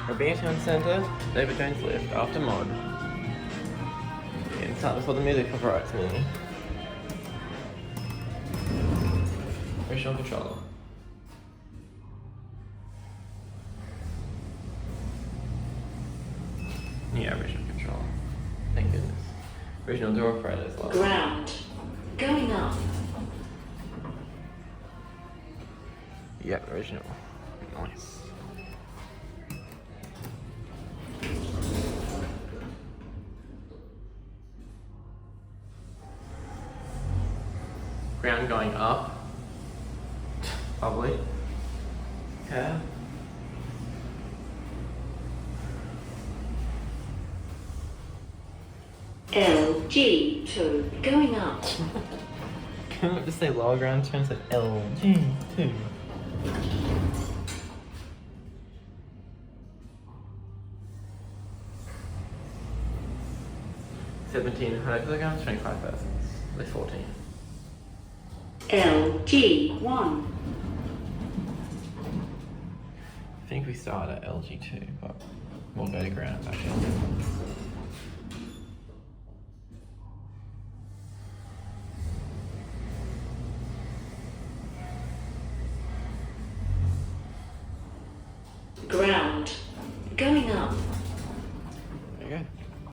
Robina Town Centre, David Jones Lift, after mod. And start before the music copyrights me. Original controller. Yeah, original controller. Thank goodness. Original door operator as well. Ground. Going up. Yep, original. Nice. Ground going up. Lovely. Yeah. LG2. Going up. Can I just say lower ground turns at LG2? 1,700 kilograms, 25 persons. They're 14. LG1. I think we start at LG2, but we'll go to ground actually. Ground. Going up.